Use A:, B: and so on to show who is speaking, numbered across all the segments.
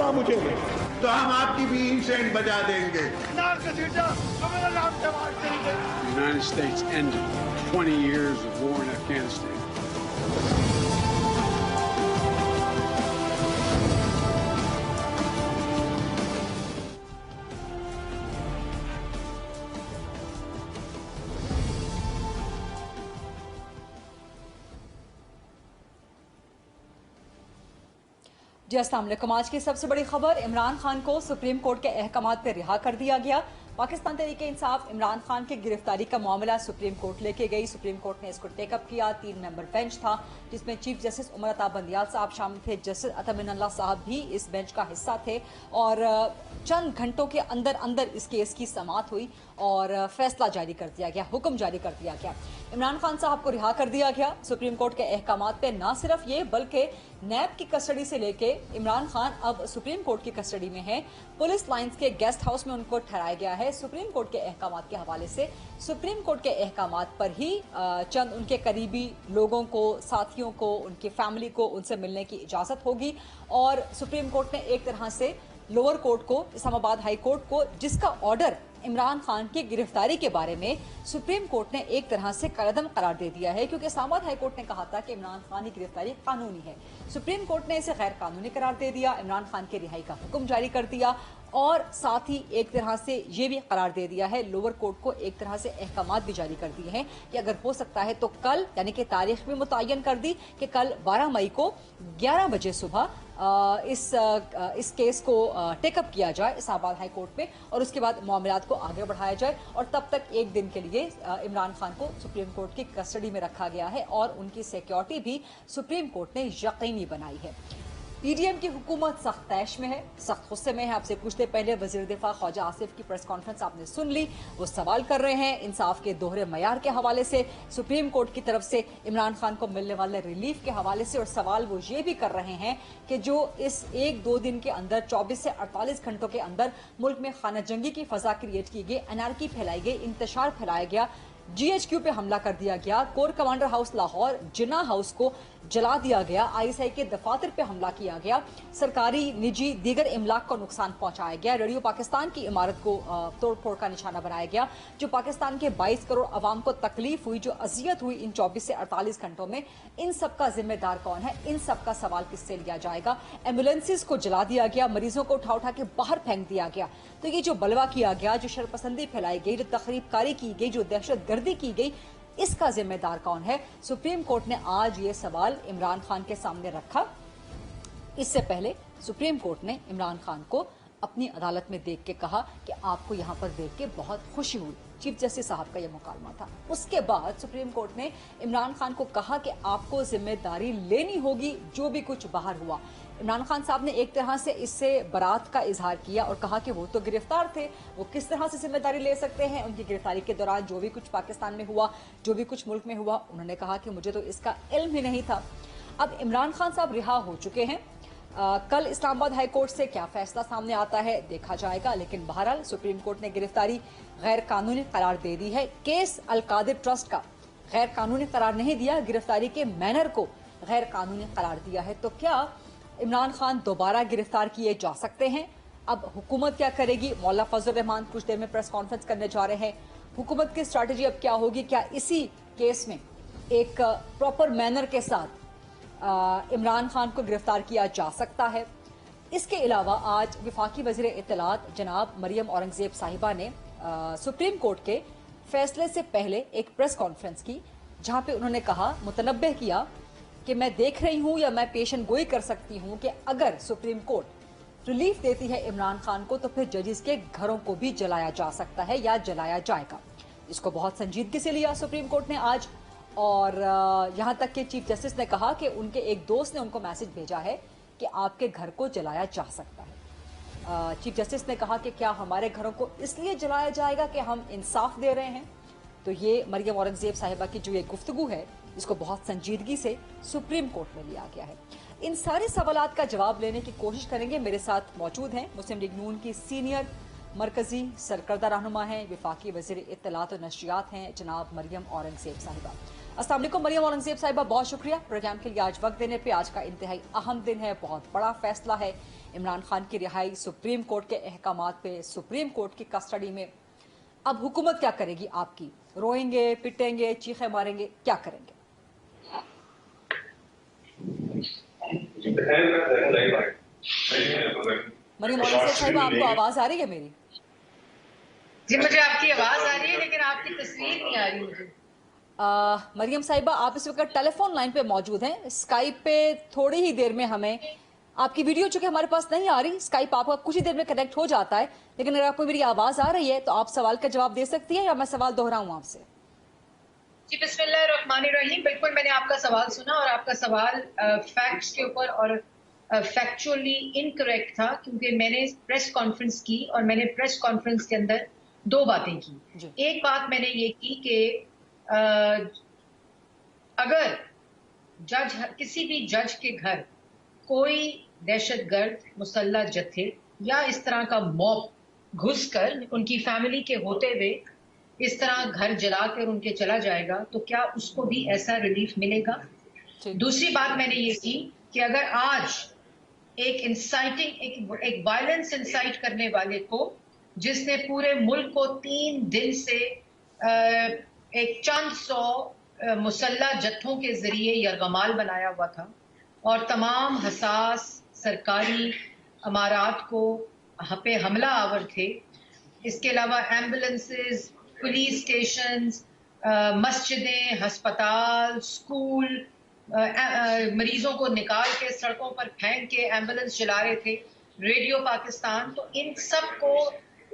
A: मौका मुझे दे तो हम आपकी भी इंसेंट बजा देंगे।
B: The United States ended 20 years of war in Afghanistan.
C: जी अस्सलाम वालेकुम। आज की सबसे बड़ी खबर, इमरान खान को सुप्रीम कोर्ट के अहकामात पर रिहा कर दिया गया। पाकिस्तान तहरीक इंसाफ इमरान खान की गिरफ्तारी का मामला सुप्रीम कोर्ट लेके गई। सुप्रीम कोर्ट ने इसको टेकअप किया। 3 मेंबर बेंच था जिसमें चीफ जस्टिस उमर अता बंदियाल साहब शामिल थे, जस्टिस अता मिनल्लाह साहब भी इस बेंच का हिस्सा थे और चंद घंटों के अंदर अंदर इस केस की समाअत हुई और फैसला जारी कर दिया गया, हुक्म जारी कर दिया गया। इमरान खान साहब को रिहा कर दिया गया। सुप्रीम कोर्ट के अहकामात पे न सिर्फ ये बल्कि नैब की कस्टडी से लेके इमरान खान अब सुप्रीम कोर्ट की कस्टडी में है। पुलिस लाइंस के गेस्ट हाउस में उनको ठहराया गया है। सुप्रीम कोर्ट के अहकामात के हवाले से सुप्रीम कोर्ट के अहकामात पर ही चंद उनके करीबी लोगों को, साथियों को, उनकी फैमिली को उनसे मिलने की इजाजत होगी और सुप्रीम कोर्ट ने एक तरह से लोअर कोर्ट को, इस्लामाबाद हाई कोर्ट को, जिसका ऑर्डर इमरान खान की गिरफ्तारी के बारे में सुप्रीम कोर्ट ने एक तरह से कलअदम करार दे दिया है, क्योंकि इस्लामाबाद हाई कोर्ट ने कहा था कि इमरान खान की गिरफ्तारी कानूनी है। सुप्रीम कोर्ट ने इसे गैर कानूनी करार दे दिया, इमरान खान की रिहाई का हुक्म जारी कर दिया और साथ ही एक तरह से ये भी करार दे दिया है, लोअर कोर्ट को एक तरह से अहकामात भी जारी कर दिए हैं कि अगर हो सकता है तो कल, यानी कि तारीख भी मुतय्यन कर दी कि कल 12 मई को 11 बजे सुबह इस केस को टेकअप किया जाए इस्लामाबाद हाई कोर्ट में और उसके बाद मामलात को आगे बढ़ाया जाए और तब तक एक दिन के लिए इमरान खान को सुप्रीम कोर्ट की कस्टडी में रखा गया है और उनकी सिक्योरिटी भी सुप्रीम कोर्ट ने यकीनी बनाई है। पीडीएम की हुकूमत सख्त तैश में है, सख्त गुस्से में है। आपसे कुछ देर पहले वजीर दिफा ख्वाजा आसिफ की प्रेस कॉन्फ्रेंस आपने सुन ली। वो सवाल कर रहे हैं इंसाफ के दोहरे मयार के हवाले से, सुप्रीम कोर्ट की तरफ से इमरान खान को मिलने वाले रिलीफ के हवाले से, और सवाल वो ये भी कर रहे हैं कि जो इस 1-2 दिन के अंदर 24 से 48 घंटों के अंदर मुल्क में खाना जंगी की फजा क्रिएट की गई, अनारकी फैलाई गई, इंतशार फैलाया गया, जीएचक्यू पे हमला कर दिया गया, कोर कमांडर हाउस लाहौर, जिन्ना हाउस को जला दिया गया, आईएसआई के दफातर पे हमला किया गया, सरकारी, निजी, दीगर इमलाक को नुकसान पहुंचाया गया, रेडियो पाकिस्तान की इमारत को तोड़ फोड़ का निशाना बनाया गया, जो पाकिस्तान के 22 करोड़ अवाम को तकलीफ हुई, जो अजियत हुई इन 24 से 48 घंटों में, इन सब का जिम्मेदार कौन है? इन सब का सवाल किससे लिया जाएगा? एम्बुलेंसेज को जला दिया गया, मरीजों को उठा उठा के बाहर फेंक दिया गया। तो ये जो बलवा किया गया, जो शरपसंदी फैलाई गई, जो तखरीबकारी की गई, जो दहशतगर्दी की गई, इसका जिम्मेदार कौन है? सुप्रीम कोर्ट ने आज ये सवाल इमरान खान के सामने रखा। इससे पहले सुप्रीम कोर्ट ने इमरान खान को अपनी अदालत में देख के कहा कि आपको यहाँ पर देख के बहुत खुशी हुई। चीफ जस्टिस साहब का यह मुकालमा था। उसके बाद सुप्रीम कोर्ट ने इमरान खान को कहा कि आपको जिम्मेदारी लेनी होगी जो भी कुछ बाहर हुआ। इमरान खान साहब ने एक तरह से इससे बरात का इजहार किया और कहा कि वो तो गिरफ्तार थे, वो किस तरह से जिम्मेदारी ले सकते हैं? उनकी गिरफ्तारी के दौरान जो भी कुछ पाकिस्तान में हुआ, जो भी कुछ मुल्क में हुआ, उन्होंने कहा कि मुझे तो इसका इल्म ही नहीं था। अब इमरान खान साहब रिहा हो चुके हैं। कल इस्लामाबाद हाई कोर्ट से क्या फैसला सामने आता है देखा जाएगा, लेकिन बहरहाल सुप्रीम कोर्ट ने गिरफ्तारी गैर कानूनी करार दे दी है। केस अल-कादिर ट्रस्ट का गैर कानूनी करार नहीं दिया, गिरफ्तारी के मैनर को गैर कानूनी करार दिया है। तो क्या इमरान खान दोबारा गिरफ्तार किए जा सकते हैं? अब हुकूमत क्या करेगी? मौला फजल रहमान कुछ देर में प्रेस कॉन्फ्रेंस करने जा रहे हैं। हुकूमत की स्ट्रैटेजी अब क्या होगी? क्या इसी केस में एक प्रॉपर मैनर के साथ इमरान खान को गिरफ्तार किया जा सकता है? इसके अलावा आज वफाकी वज़ीर इत्तलात जनाब मरियम औरंगजेब साहिबा ने सुप्रीम कोर्ट के फैसले से पहले एक प्रेस कॉन्फ्रेंस की, जहां पे उन्होंने कहा, मुतनब्बे किया कि मैं देख रही हूं या मैं पेशन गोई कर सकती हूं कि अगर सुप्रीम कोर्ट रिलीफ देती है इमरान खान को तो फिर जजेस के घरों को भी जलाया जा सकता है या जलाया जाएगा। इसको बहुत संजीदगी से लिया सुप्रीम कोर्ट ने आज, और यहां तक कि चीफ जस्टिस ने कहा कि उनके एक दोस्त ने उनको मैसेज भेजा है कि आपके घर को जलाया जा सकता है। चीफ जस्टिस ने कहा कि क्या हमारे घरों को इसलिए जलाया जाएगा कि हम इंसाफ दे रहे हैं? तो ये मरियम औरंगजेब साहिबा की जो ये गुफ्तगू है, इसको बहुत संजीदगी से सुप्रीम कोर्ट में लिया गया है। इन सारे सवालात का जवाब लेने की कोशिश करेंगे। मेरे साथ मौजूद हैं मुस्लिम लीग नून की सीनियर मरकजी सरकर्दा रहनुमा हैं, वफाकी वज़ीर इत्तलात और नशरियात हैं जनाब मरियम औरंगजेब साहिबा। अस्सलाम वालेकुम मरियम औरंगजेब साहिबा, बहुत शुक्रिया प्रोग्राम के लिए आज वक्त देने पे। आज का इंतहाई अहम दिन है, बहुत बड़ा फैसला है। इमरान खान की रिहाई सुप्रीम कोर्ट के अहकामात पे, सुप्रीम कोर्ट की कस्टडी में। अब हुकूमत क्या करेगी आपकी? रोएंगे, पिटेंगे, चीखे मारेंगे, क्या करेंगे? मरियम औरंगजेब साहिबा, आपको आवाज आ रही है मेरी?
D: जी मुझे आपकी आवाज आ रही है, लेकिन आपकी तस्वीर नहीं आ रही मुझे।
C: मरियम साहिबा, आप इस वक्त टेलीफोन लाइन पे मौजूद हैं। स्काइप पे थोड़ी ही देर में हमें आपकी वीडियो चूंकि हमारे पास नहीं आ रही, स्काइप आपका कुछ ही देर में कनेक्ट हो जाता है, लेकिन अगर आपको मेरी आवाज आ रही है तो आप सवाल का जवाब दे सकती हैं या मैं सवाल दोहराऊं आपसे?
D: जी बिस्मिल्लाहिर्रहमानिर्रहीम। बिल्कुल मैंने आपका सवाल सुना और आपका सवाल फैक्ट्स के ऊपर और फैक्चुअली इनकरेक्ट था, क्योंकि मैंने प्रेस कॉन्फ्रेंस की और मैंने प्रेस कॉन्फ्रेंस के अंदर दो बातें की। एक बात मैंने ये की कि अगर किसी भी जज के घर कोई दहशतगर्द मुसल्लह जत्थे या इस तरह का मॉब घुसकर उनकी फैमिली के होते हुए इस तरह घर जलाकर उनके चला जाएगा, तो क्या उसको भी ऐसा रिलीफ मिलेगा? दूसरी बात मैंने ये की कि अगर आज एक वायलेंस इंसाइट करने वाले को, जिसने पूरे मुल्क को 3 दिन से एक चंद सौ मुसल्ला जत्थों के जरिए यरगमाल बनाया हुआ था और तमाम हसास सरकारी अमारात को पे हमला आवर थे, इसके अलावा एम्बुलेंसेस, पुलिस स्टेशंस, मस्जिदें, अस्पताल, स्कूल, मरीजों को निकाल के सड़कों पर फेंक के एम्बुलेंस चला रहे थे, रेडियो पाकिस्तान, तो इन सब को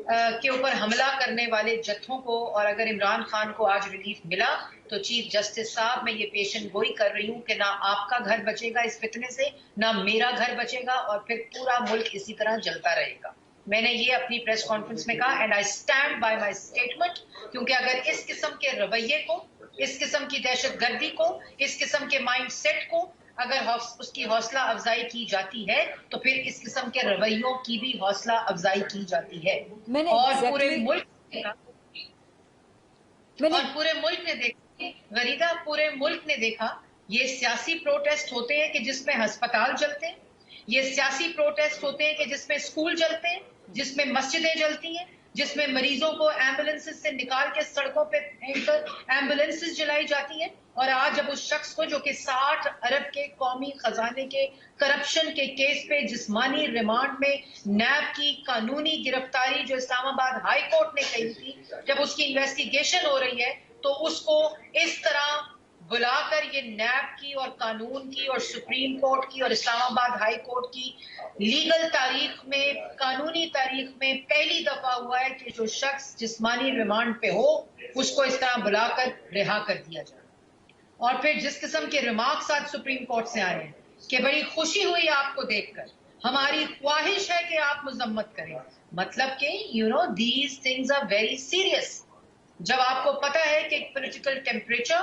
D: के ऊपर हमला करने वाले जत्थों को, और अगर इमरान खान को आज रिलीफ मिला तो चीफ जस्टिस साहब, मैं ये पेशन गोई कर रही हूँ कि ना आपका घर बचेगा इस फितने से, ना मेरा घर बचेगा, और फिर पूरा मुल्क इसी तरह जलता रहेगा। मैंने ये अपनी प्रेस कॉन्फ्रेंस में कहा and I stand by my statement, क्योंकि अगर इस किस्म के रवैये को, इस किस्म की दहशतगर्दी को, इस किस्म के माइंड सेट को अगर उसकी हौसला अफजाई की जाती है, तो फिर इस किस्म के रवैयों की भी हौसला अफजाई की जाती है। और पूरे मुल्क ने देखा, गरीदा, पूरे मुल्क ने देखा, ये सियासी प्रोटेस्ट होते हैं कि जिसमें अस्पताल जलते हैं, ये सियासी प्रोटेस्ट होते हैं कि जिसमें स्कूल जलते हैं, जिसमें मस्जिदें जलती हैं, जिसमें मरीजों को एम्बुलेंसेस से निकाल के सड़कों पे फेंककर एम्बुलेंसेस जलाई जाती हैं। और आज जब उस शख्स को, जो कि 60 अरब के कौमी खजाने के करप्शन के केस पे जिस्मानी रिमांड में नैब की कानूनी गिरफ्तारी जो इस्लामाबाद हाई कोर्ट ने कही थी, जब उसकी इन्वेस्टिगेशन हो रही है, तो उसको इस तरह बुलाकर ये नैब की और कानून की और सुप्रीम कोर्ट की और इस्लामाबाद हाई कोर्ट की लीगल तारीख में, कानूनी तारीख में पहली दफा हुआ है कि जो शख्स जिस्मानी रिमांड पे हो उसको इस तरह बुलाकर रिहा कर दिया जाए। और फिर जिस किस्म के रिमार्क्स आज सुप्रीम कोर्ट से आए हैं कि बड़ी खुशी हुई आपको देखकर, हमारी ख्वाहिश है कि आप मजम्मत करें, मतलब कि these things are very serious. जब आपको पता है कि पॉलिटिकल टेम्परेचर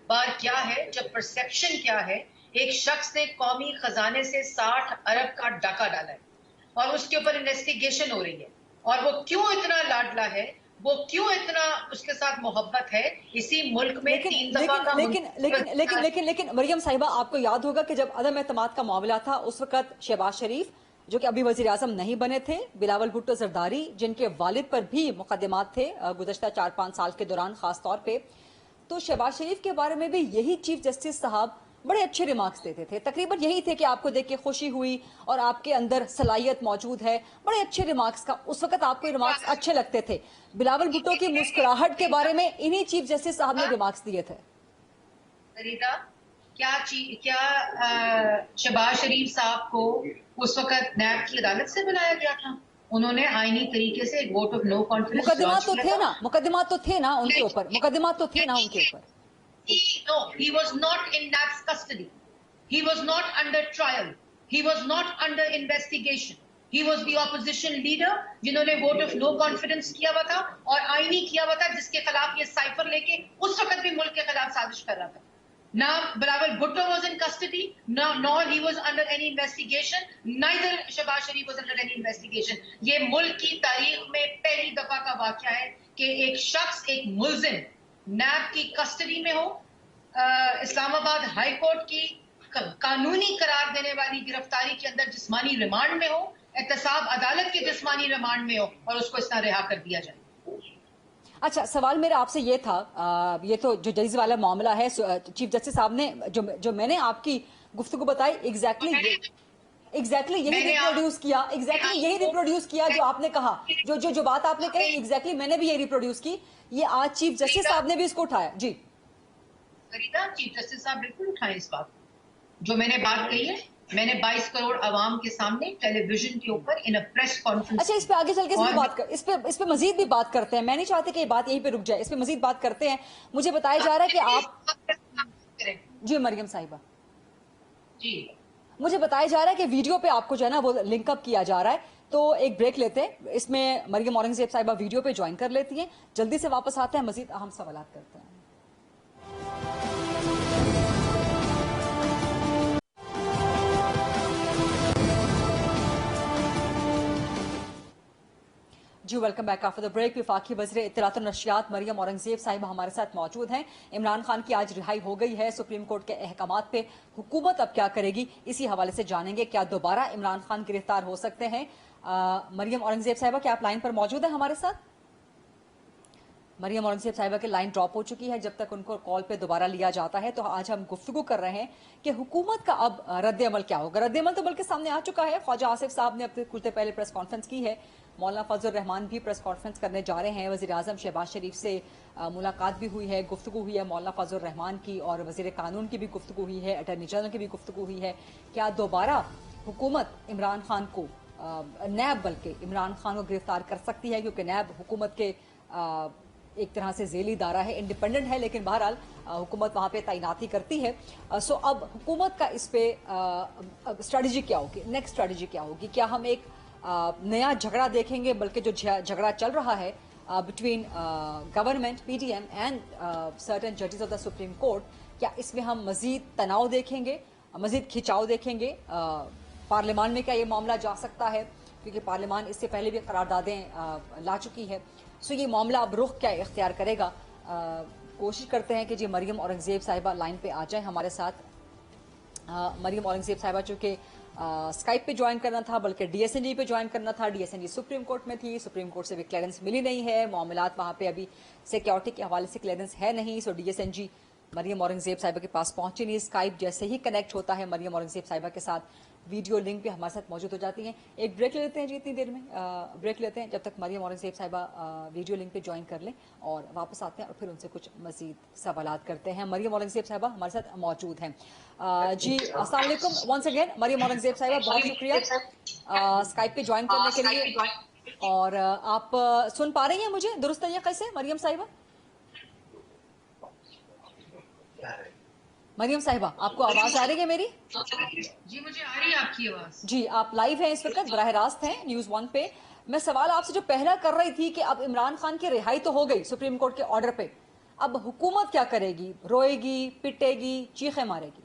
D: बार क्या है, जब परसेप्शन क्या है, एक शख्स ने कौमी खजाने से 60 अरब का डाका डाला है और उसके ऊपर इन्वेस्टिगेशन हो रही है, और वो क्यों इतना लाडला है, वो क्यों इतना उसके साथ मोहब्बत है, इसी मुल्क में
C: लेकिन मरियम साहिबा, आपको याद होगा कि जब अदम एतमाद का मामला था, उस वक्त शहबाज शरीफ, जो कि अभी वजीर आजम नहीं बने थे, बिलावल भुट्टो जरदारी, जिनके वालिद पर भी मुकदमात थे गुज़श्ता 4-5 साल के दौरान खास तौर पे, तो शहबाज शरीफ के बारे में भी यही चीफ जस्टिस साहब बड़े अच्छे रिमार्क्स देते थे। तकरीबन यही थे कि आपको देख के खुशी हुई और आपके अंदर सलाहियत मौजूद है, बड़े अच्छे रिमार्क्स का उस वक्त आपको रिमार्क्स अच्छे लगते थे। बिलावल भुट्टो की मुस्कुराहट के बारे में इन्हीं चीफ जस्टिस साहब ने रिमार्क्स दिए थे।
D: क्या शहबाज शरीफ साहब को उस वक्त नैब की अदालत से बुलाया गया था? उन्होंने आईनी तरीके से एक वोट ऑफ नो कॉन्फिडेंस,
C: मुकदमा तो थे ना, मुकदमा तो थे ना उनके ऊपर, मुकदमा तो थे ना उनके ऊपर।
D: No, he was not in NAB's custody. He was not under trial. He was not under investigation. He was the opposition leader जिन्होंने वोट ऑफ नो कॉन्फिडेंस किया हुआ था और आईनी किया हुआ था, जिसके खिलाफ ये साइफर लेके उस वक्त भी मुल्क के खिलाफ साजिश कर रहा था। Now Bilawal Bhutto was in custody, nor he was under any investigation. Neither Shehbaz Sharif was under any investigation. ये मुल्क की तारीख में पहली दफा का वाकया है कि एक शख्स, एक मुल्जिम नैब की कस्टडी में हो, इस्लामाबाद हाई कोर्ट की कानूनी करार देने वाली गिरफ्तारी के अंदर जिस्मानी रिमांड में हो, एहतसाब अदालत के जिस्मानी रिमांड में हो और उसको इस तरह रिहा कर दिया जाए।
C: अच्छा, सवाल मेरा आपसे ये था, ये तो जो जजीज वाला मामला है, चीफ जस्टिस साहब ने जो मैंने आपकी गुफ्तगू बताई एग्जैक्टली यही रिप्रोड्यूस किया, जो आपने कहा, जो बात आपने कही एग्जैक्टली मैंने भी यही रिप्रोड्यूस की। ये आज चीफ जस्टिस साहब ने भी इसको उठाया। जी
D: फरीदा, चीफ जस्टिस साहब बिल्कुल उठाए इस बात, जो मैंने बात कही है, मैंने 22 करोड़ अवाम के सामने टेलीविजन के ऊपर इन अ प्रेस कॉन्फ्रेंस।
C: अच्छा, इस पे आगे चल के इस पे मजीद भी बात करते हैं। मैं नहीं चाहती कि ये बात यहीं पे रुक जाए, इस पे मजीद बात करते हैं। मुझे बताया जा रहा है कि आप जी मरियम साहिबा
D: जी,
C: मुझे बताया जा रहा है कि वीडियो पे आपको जो है ना वो लिंक अप किया जा रहा है। तो एक ब्रेक लेते हैं, इसमें मरियम औरंगजेब साहिबा वीडियो पे ज्वाइन कर लेती हैं। जल्दी से वापस आते हैं, मजीद अहम सवाल करते हैं। जी welcome back after the break. विफाकी वज़ीर इत्तलात और नशियात मरियम औरंगजेब साहिबा हमारे साथ मौजूद हैं। इमरान खान की आज रिहाई हो गई है। सुप्रीम कोर्ट के अहकामात पे हुकूमत अब क्या करेगी, इसी हवाले से जानेंगे। क्या दोबारा इमरान खान गिरफ्तार हो सकते हैं? मरियम औरंगजेब साहिबा, क्या आप लाइन पर मौजूद हैं हमारे साथ? मरियम औरंगजेब साहिबा की लाइन ड्रॉप हो चुकी है। जब तक उनको कॉल पे दोबारा लिया जाता है, तो आज हम गुफ्तगू कर रहे हैं कि हुकूमत का अब रद्द अमल क्या होगा। रद्द अमल तो बल्कि सामने आ चुका है। ख्वाजा आसिफ साहब ने अब कुछ देर पहले प्रेस कॉन्फ्रेंस की है। मौलाना फजल रहमान भी प्रेस कॉन्फ्रेंस करने जा रहे हैं। वज़ीर आज़म शहबाज शरीफ से मुलाकात भी हुई है, गुफ्तगू हुई है मौलाना फजल रहमान की, और वज़ीर कानून की भी गुफ्तगू हुई है, अटॉर्नी जनरल की भी गुफ्तगू हुई है। क्या दोबारा हुकूमत इमरान खान को नैब बल्कि इमरान खान को गिरफ्तार कर सकती है? क्योंकि नैब हुकूमत के एक तरह से ज़ेली इदारा है, इंडिपेंडेंट है, लेकिन बहरहाल हुकूमत वहाँ पे तैनाती करती है। सो अब हुकूमत का इस पे स्ट्रेटजी क्या होगी, नेक्स्ट स्ट्रेटजी क्या होगी? क्या हम एक नया झगड़ा देखेंगे, बल्कि जो झगड़ा चल रहा है between government PDM and certain जजेस ऑफ द सुप्रीम कोर्ट, क्या इसमें हम मजीद तनाव देखेंगे, मजीद खिंचाव देखेंगे? पार्लियामान में क्या ये मामला जा सकता है? क्योंकि पार्लियामान इससे पहले भी करारदादें ला चुकी है। सो ये मामला अब रुख क्या इख्तियार करेगा? कोशिश करते हैं कि जी मरियम औरंगजेब साहिबा लाइन पे आ जाएं हमारे साथ। मरियम औरंगजेब साहिबा चूँकि स्काइप पे ज्वाइन करना था, बल्कि DSNG पे ज्वाइन करना था। DSNG सुप्रीम कोर्ट में थी, सुप्रीम कोर्ट से भी क्लियरेंस मिली नहीं है। मामलात वहाँ पे अभी सिक्योरिटी के हवाले से क्लियरेंस है नहीं। सो DSNG मरियम औरंगजेब साहिबा के पास पहुंची नहीं। स्काइप जैसे ही कनेक्ट होता है मरियम औरंगजेब साहिबा के साथ, वीडियो लिंक पे हमारे साथ मौजूद हो जाती हैं। एक ब्रेक ले लेते हैं जी, इतनी देर में ब्रेक लेते हैं, जब तक मरियम औरंगजेब साहिबा वीडियो लिंक पे ज्वाइन कर लें, और वापस आते हैं और फिर उनसे कुछ मजीद सवालात करते हैं। मरियम औरंगजेब साहिबा हमारे साथ मौजूद हैं। जी अस्सलाम वालेकुम वंस अगेन मरियम औरंगजेब साहिबा, बहुत शुक्रिया स्काइप पे ज्वाइन करने के लिए। और आप सुन पा रही हैं मुझे दुरुस्त तरीके से मरियम साहिबा? मरियम साहिबा, आपको आवाज आ रही है मेरी?
D: जी मुझे आ रही है आपकी आवाज।
C: जी, आप लाइव हैं इस वक्त, बराह रास्त हैं News 1 पे। मैं सवाल आपसे जो पहला कर रही थी कि अब इमरान खान की रिहाई तो हो गई सुप्रीम कोर्ट के ऑर्डर पे, अब हुकूमत क्या करेगी? रोएगी, पिटेगी, चीखें मारेगी?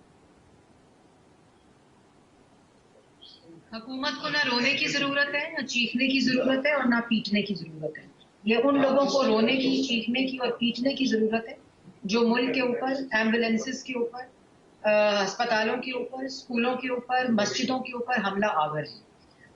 D: हुकूमत को ना रोने की जरूरत है, ना चीखने की जरूरत है, और ना पीटने की जरूरत है। ये उन लोगों को रोने की, चीखने की और पीटने की जरूरत है जो मुल्क के ऊपर, एम्बुलेंसेस के ऊपर, अस्पतालों के ऊपर, स्कूलों के ऊपर, मस्जिदों के ऊपर हमला आवर है,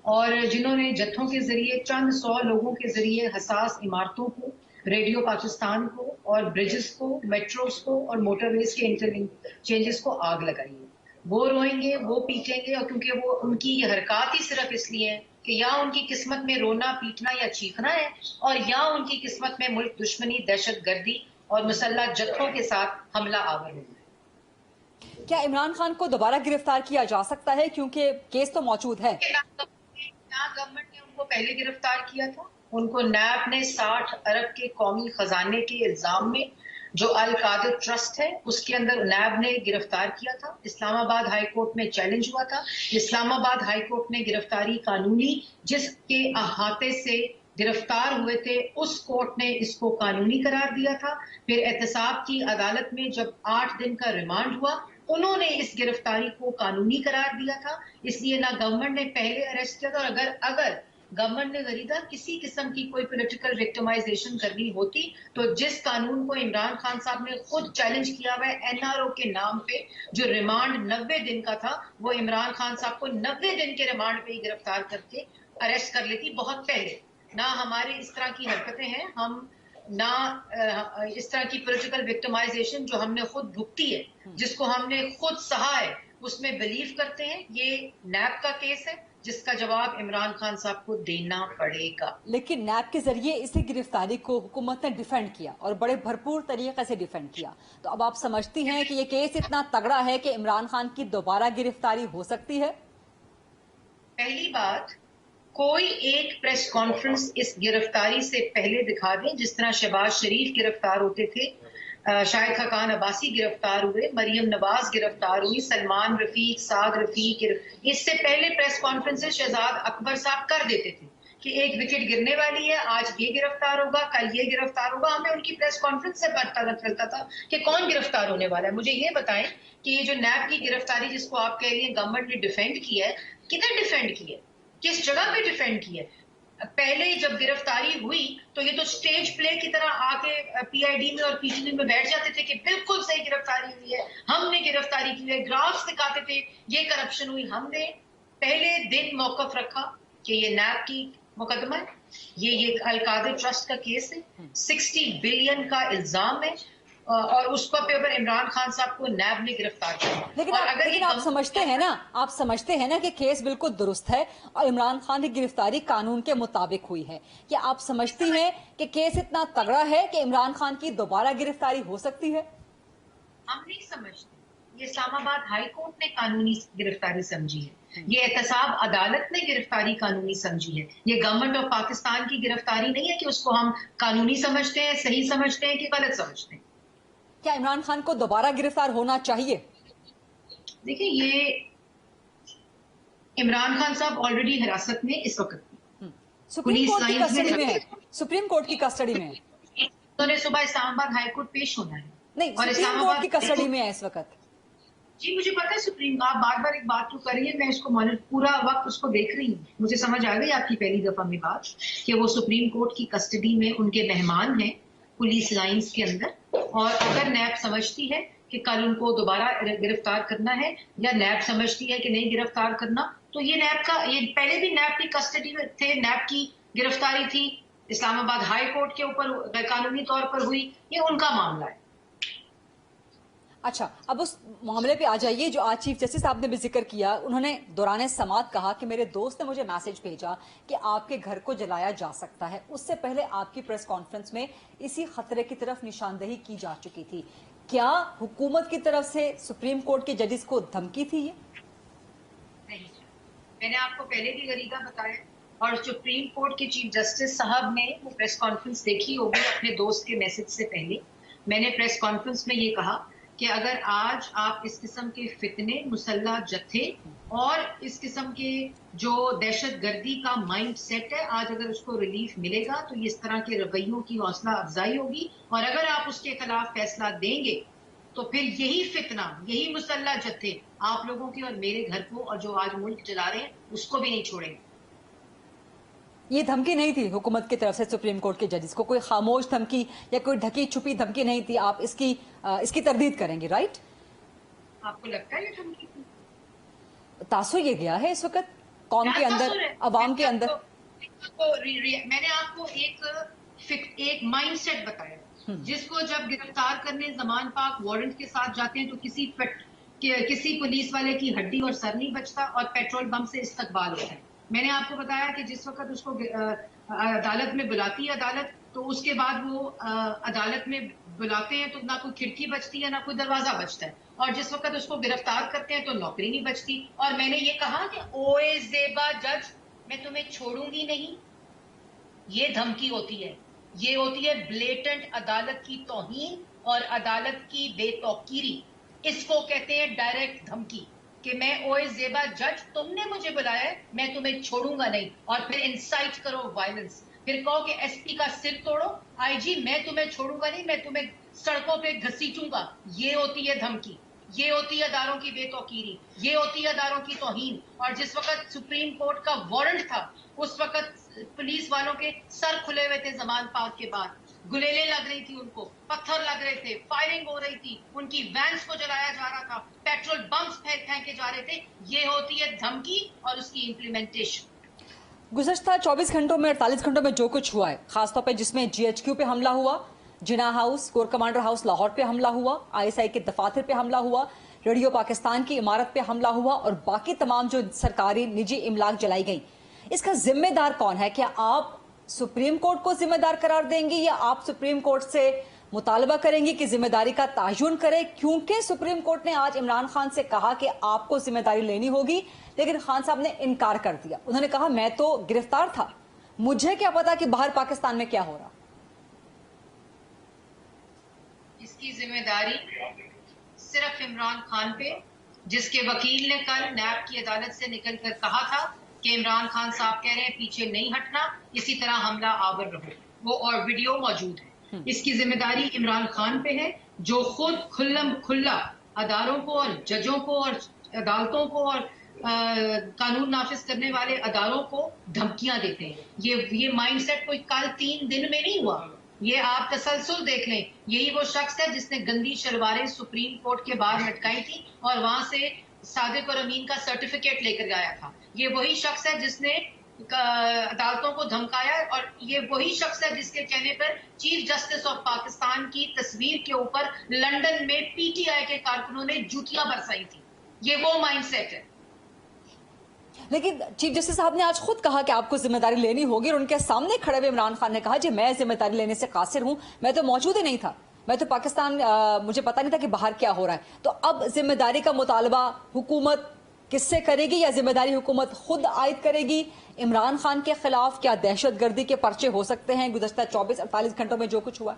D: और जिन्होंने जत्थों के जरिए, चंद 100 लोगों के जरिए हसास इमारतों को, रेडियो पाकिस्तान को और ब्रिजेस को, मेट्रोस को और मोटरवेज के इंटरलिंक चेंजेस को आग लगाई है। वो रोएंगे, वो पीटेंगे, और क्योंकि वो उनकी ये हरकत ही सिर्फ इसलिए है कि या उनकी किस्मत में रोना, पीटना या चीखना है, और या उनकी किस्मत में मुल्क दुश्मनी, दहशत गर्दी और मुसल्लह जत्थों के साथ हमला आवर होना है।
C: क्या इमरान खान को दोबारा गिरफ्तार किया जा सकता है? क्योंकि केस तो मौजूद है।
D: गवर्नमेंट ने उनको पहले गिरफ्तार किया था। उनको नैब ने 60 अरब के कौमी खजाने के इल्जाम में, जो अल कादिर ट्रस्ट है उसके अंदर नैब ने गिरफ्तार किया था। इस्लामाबाद हाई कोर्ट में चैलेंज हुआ था। इस्लामाबाद हाई कोर्ट ने गिरफ्तारी कानूनी, जिसके अहाते से गिरफ्तार हुए थे, उस कोर्ट ने इसको कानूनी करार दिया था। फिर एहतसाब की अदालत में जब 8 दिन का रिमांड हुआ, उन्होंने इस गिरफ्तारी को कानूनी करार दिया था। इसलिए ना गवर्नमेंट ने पहले अरेस्ट किया था, और अगर गवर्नमेंट ने गरीदा किसी किस्म की कोई पॉलिटिकल विक्टिमाइजेशन करनी होती तो जिस कानून को इमरान खान साहब ने खुद चैलेंज किया हुआ है एनआरओ के नाम पे, जो रिमांड 90 दिन का था, वो इमरान खान साहब को 90 दिन के रिमांड पे ही गिरफ्तार करके अरेस्ट कर लेती बहुत पहले। ना हमारे इस तरह की हरकतें हैं, हम ना इस तरह की पॉलिटिकल विक्टिमाइजेशन जो हमने खुद भुगती है, जिसको हमने खुद सहा है, उसमें बिलीव करते हैं। ये नैब का केस है जिसका जवाब इमरान खान साहब को देना पड़ेगा।
C: लेकिन नैब के जरिए इसी गिरफ्तारी को हुकूमत ने डिफेंड किया और बड़े भरपूर तरीके से डिफेंड किया, तो अब आप समझती हैं कि ये केस इतना तगड़ा है कि इमरान खान की दोबारा गिरफ्तारी हो सकती है?
D: पहली बात, कोई एक प्रेस कॉन्फ्रेंस इस गिरफ्तारी से पहले दिखा दें, जिस तरह शहबाज शरीफ गिरफ्तार होते थे, शाहिद खाकान अब्बासी गिरफ्तार हुए, मरियम नवाज गिरफ्तार हुई, सलमान रफीक, साद रफीक, इससे पहले प्रेस कॉन्फ्रेंसेस शहजाद अकबर साहब कर देते थे कि एक विकेट गिरने वाली है, आज ये गिरफ्तार होगा, कल ये गिरफ्तार होगा। हमें उनकी प्रेस कॉन्फ्रेंस से पता चलता था कि कौन गिरफ्तार होने वाला है। मुझे ये बताएं कि ये जो नैब की गिरफ्तारी जिसको आप कह रही हैं गवर्नमेंट ने डिफेंड किया है, किधर डिफेंड की है, किस जगह पे डिफेंड की है? पहले जब गिरफ्तारी हुई तो ये तो स्टेज प्ले की तरह आके पीआईडी में और पीटीडी में बैठ जाते थे कि बिल्कुल सही गिरफ्तारी हुई है, हमने गिरफ्तारी की है, ग्राफ्स दिखाते थे, ये करप्शन हुई। हमने पहले दिन मौकफ रखा कि ये नैब की मुकदमा है, ये अलकादर ट्रस्ट का केस है, 60 बिलियन का इल्जाम है और उसको पे ऊपर इमरान खान साहब को नैब ने गिरफ्तार किया।
C: लेकिन आप समझते हैं ना, आप समझते हैं ना कि केस बिल्कुल दुरुस्त है और इमरान खान की गिरफ्तारी कानून के मुताबिक हुई है। क्या आप समझती हैं कि केस इतना तगड़ा है कि इमरान खान की दोबारा गिरफ्तारी हो सकती है?
D: हम नहीं समझते। ये इस्लामाबाद हाई कोर्ट ने कानूनी गिरफ्तारी समझी है, ये एहतसाब अदालत ने गिरफ्तारी कानूनी समझी है। ये गवर्नमेंट ऑफ पाकिस्तान की गिरफ्तारी नहीं है कि उसको हम कानूनी समझते हैं, सही समझते हैं कि गलत समझते हैं।
C: क्या इमरान खान को दोबारा गिरफ्तार होना चाहिए?
D: देखिए, ये इमरान खान साहब ऑलरेडी हिरासत में इस वक्त
C: सुप्रीम कोर्ट की कस्टडी में है, सुप्रीम कोर्ट की कस्टडी में है।
D: उन्होंने सुबह इस्लामाबाद हाई कोर्ट पेश होना है।
C: नहीं, सुप्रीम कोर्ट की कस्टडी में है इस वक्त।
D: जी मुझे पता है सुप्रीम, आप बार बार एक बात क्यों कर रही है, मैं इसको पूरा वक्त उसको देख रही हूँ। मुझे समझ आ गई आपकी पहली दफा में बात कि वो सुप्रीम कोर्ट की कस्टडी में उनके मेहमान हैं पुलिस लाइंस के अंदर, और अगर नैब समझती है कि कल उनको दोबारा गिरफ्तार करना है या नैब समझती है कि नहीं गिरफ्तार करना, तो ये नैब का, ये पहले भी नैब की कस्टडी में थे, नैब की गिरफ्तारी थी, इस्लामाबाद हाई कोर्ट के ऊपर गैरकानूनी तौर पर हुई, ये उनका मामला है।
C: अच्छा, अब उस मामले पे आ जाइए जो आज चीफ जस्टिस साहब ने भी जिक्र किया। उन्होंने दौरान समात कहा कि मेरे दोस्त ने मुझे मैसेज भेजा कि आपके घर को जलाया जा सकता है। उससे पहले आपकी प्रेस कॉन्फ्रेंस में इसी खतरे की तरफ निशानदेही की जा चुकी थी। क्या हुकूमत की तरफ से सुप्रीम कोर्ट के जजेस को धमकी थी ये?
D: नहीं, मैंने आपको पहले भी गरीदा बताया, और सुप्रीम कोर्ट के चीफ जस्टिस साहब ने वो प्रेस कॉन्फ्रेंस देखी होगी अपने दोस्त के मैसेज से पहले। मैंने प्रेस कॉन्फ्रेंस में ये कहा कि अगर आज आप इस किस्म के फितने, मुसल्ला जत्थे और इस किस्म के जो दहशत गर्दी का माइंड सेट है, आज अगर उसको रिलीफ मिलेगा तो इस तरह के रवैयों की हौसला अफजाई होगी, और अगर आप उसके खिलाफ फैसला देंगे तो फिर यही फितना, यही मुसल्ला जत्थे आप लोगों के और मेरे घर को और जो आज मुल्क चला रहे हैं उसको भी नहीं छोड़ेंगे।
C: ये धमकी नहीं थी हुकूमत की तरफ से सुप्रीम कोर्ट के जजेस को, कोई खामोश धमकी या कोई ढकी छुपी धमकी नहीं थी। आप इसकी तरदीद करेंगे, राइट?
D: आपको लगता है ये धमकी थी?
C: तासुर ये गया है इस वक्त कौम के अंदर, अवाम के अंदर।
D: मैंने आपको एक माइंडसेट बताया, जिसको जब गिरफ्तार करने जमान पाक वारंट के साथ जाते हैं तो किसी पुलिस वाले की हड्डी और सर नहीं बचता और पेट्रोल बम से इस्तकबाल होता है। मैंने आपको बताया कि जिस वक्त उसको अदालत में बुलाती है अदालत, तो उसके बाद वो अदालत में बुलाते हैं तो ना कोई खिड़की बचती है ना कोई दरवाजा बचता है, और जिस वक्त उसको गिरफ्तार करते हैं तो नौकरी नहीं बचती। और मैंने ये कहा कि ओए ज़ेबा जज, मैं तुम्हें छोड़ूंगी नहीं। ये धमकी होती है, ये होती है ब्लेटेंट अदालत की तौहीन और अदालत की बेतौकीरी। इसको कहते हैं डायरेक्ट धमकी कि मैं ओए ज़ेबा जज, तुमने मुझे बुलाया है, मैं तुम्हें छोड़ूंगा नहीं, और फिर इंसाइट करो वायलेंस, फिर कहो कि एसपी का सिर तोड़ो, आईजी मैं तुम्हें छोड़ूंगा नहीं, मैं तुम्हें सड़कों पे घसीटूंगा। ये होती है धमकी। یہ ہوتی ہے اداروں کی بے توقیری، یہ ہوتی ہے اداروں کی توہین. اور جس وقت سپریم کورٹ کا وارنٹ تھا اس وقت پولیس والوں کے سر کھلے ہوئے تھے زمان پاک کے بعد، گلیلیں لگ رہی تھی، ان کو پتھر لگ رہے تھے، فائرنگ ہو رہی تھی، ان کی وینس کو جلایا جا رہا تھا، پیٹرول بمز پھینکے جا رہے تھے. یہ ہوتی ہے دھمکی اور اس کی امپلیمنٹیشن.
C: گزشتہ 24 گھنٹوں میں 48 گھنٹوں میں جو کچھ ہوا ہے، خاص طور پہ جس میں GHQ پہ حملہ ہوا، Jinnah house, corps commander house Lahore پہ حملہ ہوا، ISI کے دفاتر پہ حملہ ہوا، ریڈیو پاکستان کی عمارت پہ حملہ ہوا اور باقی تمام جو سرکاری نجی املاک جلائی گئی، اس کا ذمہ دار کون ہے؟ کیا آپ سپریم کورٹ کو ذمہ دار قرار دیں گے یا آپ سپریم کورٹ سے مطالبہ کریں گے کہ ذمہ داری کا تعین کرے؟ کیونکہ سپریم کورٹ نے آج عمران خان سے کہا کہ آپ کو ذمہ داری لینی ہوگی، لیکن خان صاحب نے انکار کر دیا. انہوں نے کہا میں تو گرفتار تھا، مجھے کیا پتا کہ باہر پاکستان میں کیا ہو رہا.
D: اس کی ذمہ داری صرف عمران خان پہ، جس کے وکیل نے کل نیب کی عدالت سے نکل کر کہا تھا کہ عمران خان صاحب کہہ رہے ہیں پیچھے نہیں ہٹنا، اسی طرح حملہ آور رہو، وہ اور ویڈیو موجود ہے. اس کی ذمہ داری عمران خان پہ ہے جو خود کھلم کھلا اداروں کو اور ججوں کو اور عدالتوں کو اور قانون نافذ کرنے والے اداروں کو دھمکیاں دیتے ہیں. یہ مائنڈ سیٹ کوئی کل 3 دن میں نہیں ہوا، یہ آپ تسلسل دیکھ لیں. یہی وہ شخص ہے جس نے گندی شلواریں سپریم کورٹ کے باہر لٹکائی تھی اور وہاں سے صادق اور امین کا سرٹیفکیٹ لے کر آیا تھا. یہ وہی شخص ہے جس نے عدالتوں کو دھمکایا اور یہ وہی شخص ہے جس کے کہنے پر چیف جسٹس آف پاکستان کی تصویر کے اوپر لندن میں PTI کے کارکنوں نے جوتیاں برسائی تھی. یہ وہ مائنڈ سیٹ ہے.
C: لیکن چیف جسٹس صاحب نے آج خود کہا کہ آپ کو ذمہ داری لینی ہوگی، اور ان کے سامنے کھڑے ہوئے عمران خان نے کہا جی میں ذمہ داری لینے سے قاصر ہوں، میں تو موجود ہی نہیں تھا، میں تو پاکستان مجھے پتا نہیں تھا کہ باہر کیا ہو رہا ہے. تو اب ذمہ داری کا مطالبہ حکومت کس سے کرے گی، یا ذمہ داری حکومت خود عائد کرے گی؟ عمران خان کے خلاف کیا دہشت گردی کے پرچے ہو سکتے ہیں گزشتہ 24-48 گھنٹوں میں جو کچھ ہوا؟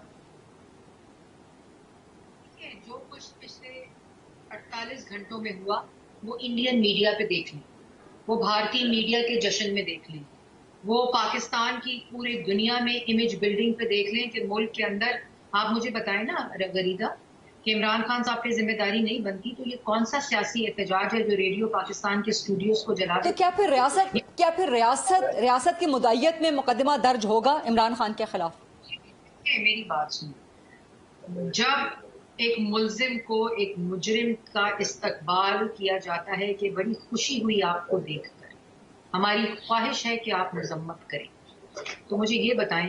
D: جو کچھ پچھلے 48 گھنٹوں میں ہوا وہ انڈین میڈیا پہ دیکھ لیں، وہ بھارتی میڈیا کے جشن میں دیکھ لیں، وہ پاکستان کی پوری دنیا میں امیج بلڈنگ پہ دیکھ لیں کہ ملک کے اندر. آپ مجھے بتائیں نا غریدہ کہ عمران خان صاحب پہ ذمہ داری نہیں بنتی تو یہ کون سا سیاسی احتجاج ہے جو ریڈیو پاکستان کے اسٹوڈیوز کو جلا
C: تو کیا پھر ریاست کی مدعیت میں مقدمہ درج ہوگا عمران خان کے خلاف؟
D: میری بات سنیں، جب ایک ملزم کو ایک مجرم کا استقبال کیا جاتا ہے کہ بڑی خوشی ہوئی آپ کو دیکھ کر، ہماری خواہش ہے کہ آپ مذمت کریں، تو مجھے یہ بتائیں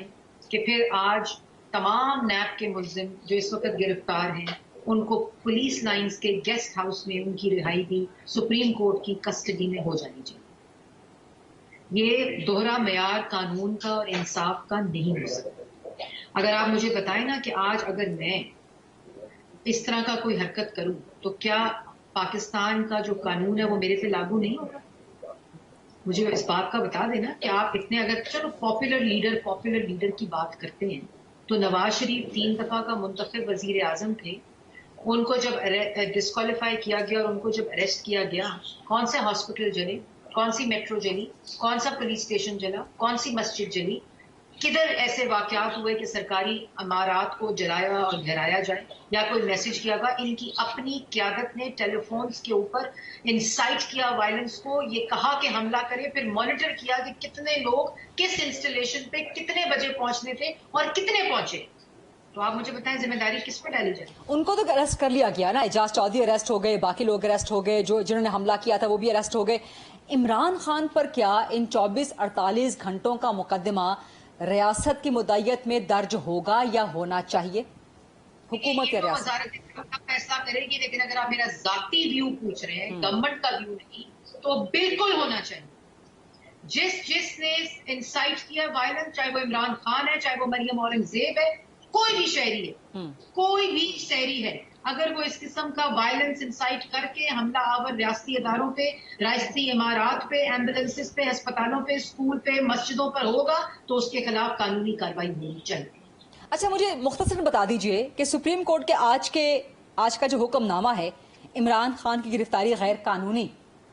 D: کہ پھر آج تمام نیب کے ملزم جو اس وقت گرفتار ہیں ان کو پولیس لائنز کے گیسٹ ہاؤس میں ان کی رہائی بھی سپریم کورٹ کی کسٹڈی میں ہو جانی چاہیے. یہ دوہرا معیار قانون کا اور انصاف کا نہیں ہو سکتا. اگر آپ مجھے بتائیں نا کہ آج اگر میں اس طرح کا کوئی حرکت کروں تو کیا پاکستان کا جو قانون ہے وہ میرے پہ لاگو نہیں ہوگا؟ مجھے اس بات کا بتا دینا کہ آپ اتنے اگر چلو پاپولر لیڈر کی بات کرتے ہیں تو نواز شریف 3 دفعہ کا منتخب وزیر اعظم تھے. ان کو جب ڈسکوالیفائی کیا گیا اور ان کو جب اریسٹ کیا گیا، کون سے ہاسپٹل جلے، کون سی میٹرو جلی، کون سا پولیس اسٹیشن جلا، کون سی مسجد جلی؟ کدھر ایسے واقعات ہوئے کہ سرکاری عمارات کو جلایا اور گھرایا جائے یا کوئی میسج کیا گیا؟ ان کی اپنی قیادت نے ٹیلی فونز کے اوپر انسائٹ کیا وائلنس کو، یہ کہا کہ حملہ کرے، پھر مانیٹر کیا کہ کتنے لوگ کس انسٹالیشن پہ کتنے بجے پہنچنے تھے اور کتنے پہنچے. تو آپ مجھے بتائیں ذمہ داری کس پہ ڈالی جائے؟ ان
C: کو تو اریسٹ کر لیا گیا نا، اعجاز چودھری اریسٹ ہو گئے، باقی لوگ اریسٹ ہو گئے، جنہوں نے حملہ کیا تھا وہ بھی اریسٹ ہو گئے. عمران خان پر کیا ان 24-48 گھنٹوں کا مقدمہ ریاست کی مدعیت میں درج ہوگا یا ہونا چاہیے؟ حکومت یا ریاست
D: وزارت فیصلہ کرے گی، لیکن اگر آپ میرا ذاتی ویو پوچھ رہے ہیں، گورنمنٹ کا ویو نہیں، تو بالکل ہونا چاہیے. جس نے انسائٹ کیا وائلنس، چاہے وہ عمران خان ہے، چاہے وہ مریم اورنگزیب ہے، کوئی بھی شہری ہے، کوئی بھی شہری ہے، اگر وہ اس قسم کا وائلنس انسائٹ کر کے حملہ آور ریاستی اداروں پہ، ریاستی عمارات پہ، ایمبولینسز پہ، ہسپتالوں پہ، اسکول پہ، مسجدوں پر ہوگا تو اس کے خلاف قانونی کارروائی ہونی چاہیے.
C: اچھا مجھے مختصراً بتا دیجئے کہ سپریم کورٹ کے آج کا جو حکم نامہ ہے عمران خان کی گرفتاری غیر قانونی،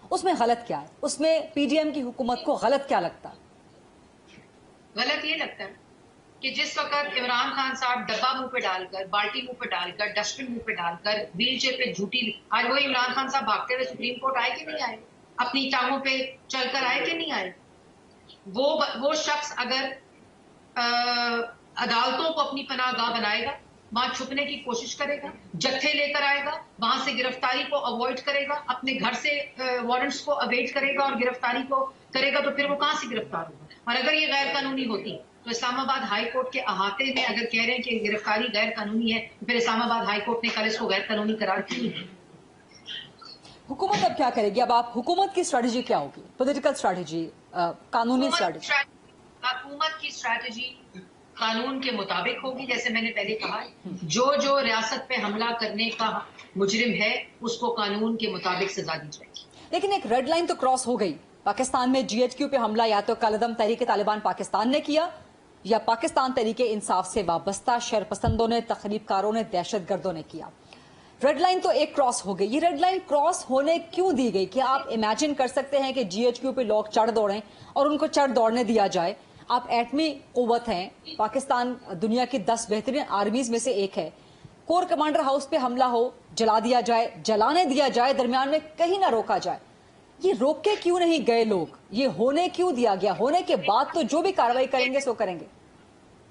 C: اس میں غلط کیا ہے؟ اس میں PDM کی حکومت کو غلط کیا لگتا ہے؟
D: غلط یہ لگتا ہے کہ جس وقت عمران خان صاحب ڈبہ منہ پہ ڈال کر، بالٹی منہ پہ ڈال کر، ڈسٹ بن منہ پہ ڈال کر، ویل چیئر پہ جھوٹی، آج وہی عمران خان صاحب بھاگتے ہوئے سپریم کورٹ آئے کہ نہیں آئے؟ اپنی ٹانگوں پہ چل کر آئے کہ نہیں آئے؟ وہ شخص اگر عدالتوں کو اپنی پناہ گاہ بنائے گا، وہاں چھپنے کی کوشش کرے گا، جتھے لے کر آئے گا، وہاں سے گرفتاری کو اوائڈ کرے گا، اپنے گھر سے وارنٹس کو اویٹ کرے گا اور گرفتاری کو کرے گا، تو پھر وہ کہاں سے گرفتار ہوگا؟ اور اگر یہ غیر قانونی ہوتی تو اسلام آباد ہائی کورٹ کے احاطے میں اگر کہہ رہے ہیں کہ گرفتاری غیر قانونی ہے، تو پھر اسلام آباد ہائی کورٹ نے کل اس کو غیر قانونی قرار کیوں نہیں؟
C: حکومت اب کیا کرے گی؟ اب آپ حکومت کی اسٹریٹجی کیا ہوگی؟ پولیٹیکل اسٹریٹجی، قانونی اسٹریٹجی؟
D: حکومت کی اسٹریٹجی قانون کے مطابق ہوگی، جیسے میں نے پہلے کہا، جو ریاست پہ حملہ کرنے کا مجرم ہے اس کو قانون کے مطابق سزا دی جائے گی۔
C: لیکن ایک ریڈ لائن تو کراس ہو گئی۔ پاکستان میں جی ایچ کیو پہ حملہ یا تو کالعدم تحریک طالبان پاکستان نے کیا یا پاکستان تحریک انصاف سے وابستہ شرپسندوں نے، تخریب کاروں نے، دہشت گردوں نے کیا۔ ریڈ لائن تو ایک کراس ہو گئی۔ یہ ریڈ لائن کراس ہونے کیوں دی گئی؟ کیا آپ امیجن کر سکتے ہیں کہ جی ایچ کیو پہ لوگ چڑھ دوڑیں اور ان کو چڑھ دوڑنے دیا جائے؟ آپ ایٹمی قوت ہیں، پاکستان دنیا کی 10 بہترین آرمیز میں سے ایک ہے، کور کمانڈر ہاؤس پہ حملہ ہو، جلا دیا جائے، جلانے دیا جائے، درمیان میں کہیں نہ روکا جائے، یہ روک کے کیوں نہیں گئے لوگ؟ یہ ہونے کیوں دیا گیا؟ ہونے کے بعد تو جو بھی کارروائی کریں گے سو کریں گے۔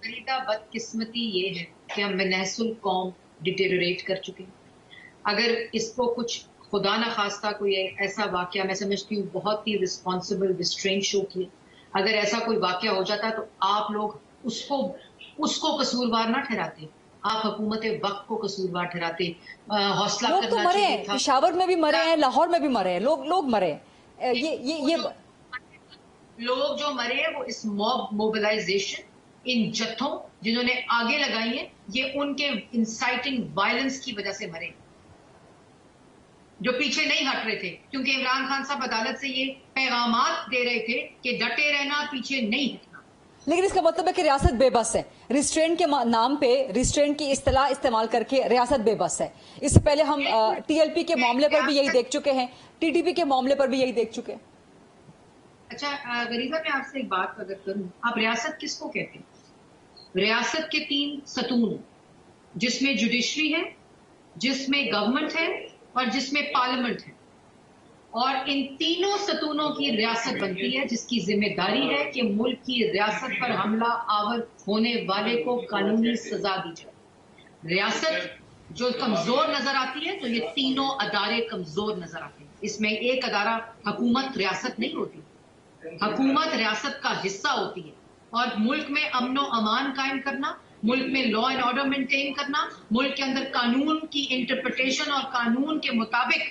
D: فریدہ، بدقسمتی یہ ہے کہ ہم بنحس القوم ڈیٹیریٹ کر چکے ہیں۔ اگر اس کو کچھ خدا نہ خواستہ کوئی ایسا واقعہ، میں سمجھتی ہوں بہت ہی رسپانسبل ریسٹرینٹ شو کیا، اگر ایسا کوئی واقعہ ہو جاتا تو آپ لوگ اس کو قصوروار نہ ٹھہراتے، آپ حکومت وقت کو قصوروار ٹھہراتے۔ حوصلہ
C: لوگ تو
D: کرنا
C: مرے
D: چاہیے
C: ہیں،
D: تھا۔
C: پشاور میں بھی مرے ہیں، لاہور میں بھی مرے ہیں، لوگ مرے ہیں۔ یہ
D: لوگ جو مرے ہیں وہ اس موب موبلائزیشن، ان جتھوں جنہوں نے آگے لگائی ہیں، یہ ان کے انسائٹنگ وائلنس کی وجہ سے مرے، جو پیچھے نہیں ہٹ رہے تھے، کیونکہ عمران خان صاحب عدالت سے یہ پیغامات دے رہے تھے کہ ڈٹے رہنا، پیچھے نہیں ہٹنا۔
C: لیکن اس کا مطلب ہے کہ ریاست بے بس ہے۔ ریسٹرینٹ کے نام پہ ریسٹرینٹ کی اصطلاح استعمال کر کے ریاست بے بس ہے۔ اس سے پہلے ہم ٹی ایل پی کے معاملے پر بھی یہی دیکھ چکے ہیں، ٹی ٹی پی کے معاملے پر بھی یہی دیکھ چکے ہیں۔
D: اچھا غریبہ، میں آپ سے ایک بات اگر کروں، آپ ریاست کس کو کہتے ہیں؟ ریاست کے 3 ستون ہیں، جس میں جوڈیشری ہے، جس میں گورنمنٹ ہے اور جس میں پارلیمنٹ ہے، اور ان تینوں ستونوں کی ریاست بنتی ہے، جس کی ذمہ داری ہے کہ ملک کی ریاست پر حملہ آور ہونے والے کو قانونی سزا دی جائے۔ ریاست جو کمزور نظر آتی ہے تو یہ تینوں ادارے کمزور نظر آتے ہیں۔ اس میں ایک ادارہ حکومت ریاست نہیں ہوتی، حکومت ریاست کا حصہ ہوتی ہے، اور ملک میں امن و امان قائم کرنا، ملک میں لا اینڈ آرڈر مینٹین کرنا، ملک کے اندر قانون کی انٹرپریٹیشن اور قانون کے مطابق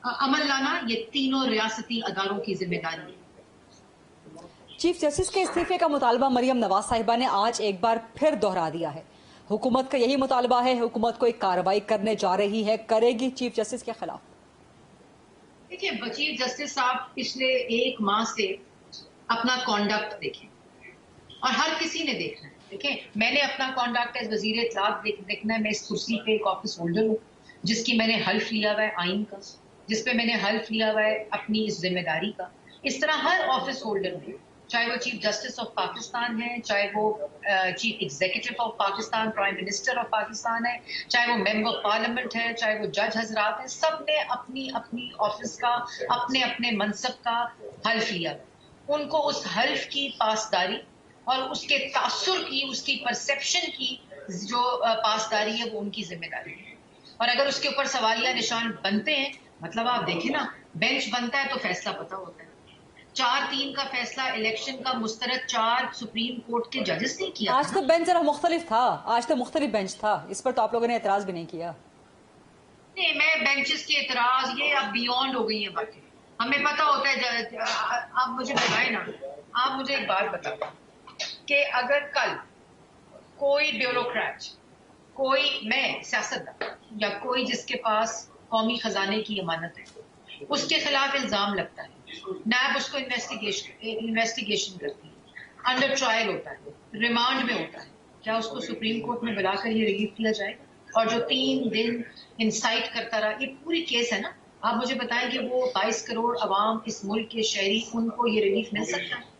D: عمل لانا، یہ تینوں ریاستی اداروں کی ذمہ داری ہے۔
C: چیف جسٹس کے استعفے کا مطالبہ مریم نواز صاحبہ نے آج ایک بار پھر دہرا دیا ہے۔ حکومت کا یہی مطالبہ ہے، حکومت کوئی کارروائی کرنے جا رہی ہے، کرے گی چیف جسٹس کے خلاف؟
D: دیکھیے، چیف جسٹس صاحب پچھلے 1 ماہ سے اپنا کانڈکٹ دیکھیں، اور ہر کسی نے دیکھنا ہے۔ دیکھیں، میں نے اپنا کانڈکٹ ایز وزیر اطلاعات دیکھنا ہے۔ میں اس کرسی پہ ایک آفس ہولڈر ہوں، جس کی میں نے حلف لیا ہوا ہے آئین کا، جس پہ میں نے حلف لیا ہوا ہے اپنی اس ذمہ داری کا۔ اس طرح ہر آفس ہولڈر میں، چاہے وہ چیف جسٹس آف پاکستان ہے، چاہے وہ chief executive of Pakistan, prime minister of Pakistan ہے، چاہے وہ ممبر پارلیمنٹ ہے، چاہے وہ جج حضرات ہیں، سب نے اپنی اپنی آفس کا، اپنے اپنے منصب کا حلف لیا۔ ان کو اس حلف کی پاسداری اور اس کے تاثر کی، اس کی پرسپشن کی جو پاسداری ہے، وہ ان کی ذمہ داری ہے۔ اور اگر اس کے اوپر سوالیہ نشان بنتے ہیں، مطلب آپ دیکھیں نا، بینچ بنتا ہے تو فیصلہ پتہ ہوتا ہے۔ 4-3 کا فیصلہ الیکشن کا مسترد 4 سپریم کورٹ کے ججز نے کیا۔
C: آج تو بینچ ذرا مختلف تھا، آج تو مختلف بینچ تھا، اس پر تو آپ لوگوں نے اعتراض بھی نہیں کیا۔
D: نہیں، میں بینچز کی اعتراض، یہ اب بیونڈ ہو گئی ہیں باتیں۔ ہمیں پتہ ہوتا ہے، آپ مجھے بتائیں نا، آپ مجھے ایک بات بتائیں کہ اگر کل کوئی بیوروکریٹ، کوئی میں سیاستدان یا کوئی جس کے پاس قومی خزانے کی امانت ہے، اس کے خلاف الزام لگتا ہے، نیب اس کو انویسٹیگیشن کرتی ہے، انڈر ٹرائل ہوتا ہے، ریمانڈ میں ہوتا ہے، کیا اس کو سپریم کورٹ میں بلا کر یہ ریلیف دیا جائے گا؟ اور جو 3 دن انسائٹ کرتا رہا، یہ پوری کیس ہے نا، آپ مجھے بتائیں کہ وہ 22 کروڑ عوام اس ملک کے شہری، ان کو یہ ریلیف مل سکتا ہے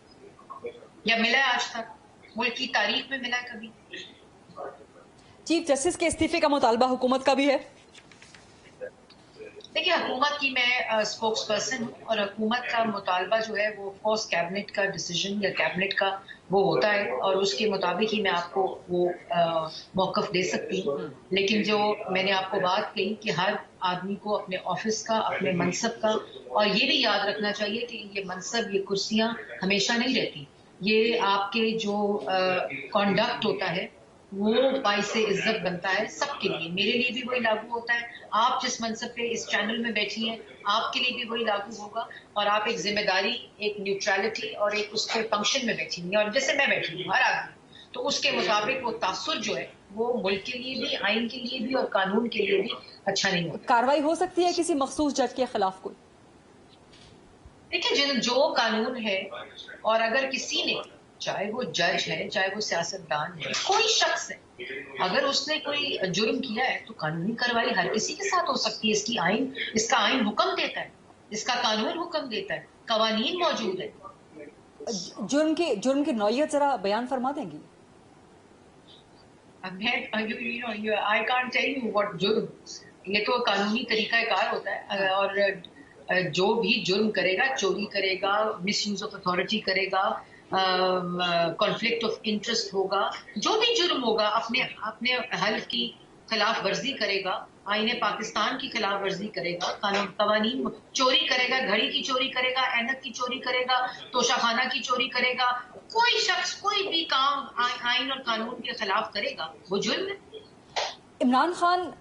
D: یا ملا ہے آج تک؟ मुल्क की तारीख में मिला है कभी।
C: चीफ जस्टिस के इस्तीफे का मुतालबा हुकूमत का भी है।
D: देखिए, हुकूमत की मैं स्पोक्स पर्सन हूँ और हुकूमत का मुतालबा जो है वो ऑफकोर्स कैबिनेट का डिसीजन या कैबिनेट का वो होता है और उसके मुताबिक ही मैं आपको वो मौक़िफ़ दे सकती हूँ। लेकिन जो मैंने आपको बात कही कि हर आदमी को अपने ऑफिस का, अपने मनसब का, और ये भी याद रखना चाहिए कि ये मनसब, ये कुर्सियाँ हमेशा नहीं रहती। ये आपके जो कॉन्डक्ट होता है वो बाइसे इज्जत बनता है सबके लिए। मेरे लिए भी वही लागू होता है। आप जिस मनसब पे इस चैनल में बैठी हैं, आपके लिए भी वही लागू होगा। और आप एक जिम्मेदारी, एक न्यूट्रलिटी और एक उसके फंक्शन में बैठी हुई हैं, और जैसे मैं बैठी हूँ हर आदमी, तो उसके मुताबिक वो तासुर जो है वो मुल्क के लिए भी, आइन के लिए भी और कानून के लिए भी अच्छा नहीं होता।
C: कार्रवाई हो सकती है किसी मखसूस जज के खिलाफ कोई?
D: देखिए, जो कानून है, और अगर किसी ने, चाहे वो जज है, चाहे वो सियासतदान है, कोई शख्स है, अगर उसने कोई जुर्म किया है तो कानूनी कार्रवाई हर किसी के साथ हो सकती है। इसका आइन हुक्म देता है, इसका कानून हुक्म देता है, कवानीन मौजूद है।
C: जुर्म की नौयत जरा बयान फरमा देंगी?
D: I can't tell you what जुर्म, ये तो कानूनी तरीकाकार होता है। और जो भी जुर्म करेगा, चोरी करेगा, मिसयूज ऑफ अथॉरिटी करेगा, कॉन्फ्लिक्ट ऑफ इंटरेस्ट होगा, जो भी जुर्म होगा, अपने हल्फ की खिलाफ वर्जी करेगा, आईने पाकिस्तान की खिलाफ वर्जी करेगा, कानून कवानीन, चोरी करेगा, घड़ी की चोरी करेगा, ऐनक की चोरी करेगा, तोशाखाना की चोरी करेगा, कोई शख्स कोई भी काम आइन और कानून के खिलाफ करेगा, वो जुर्म है।
C: इमरान खान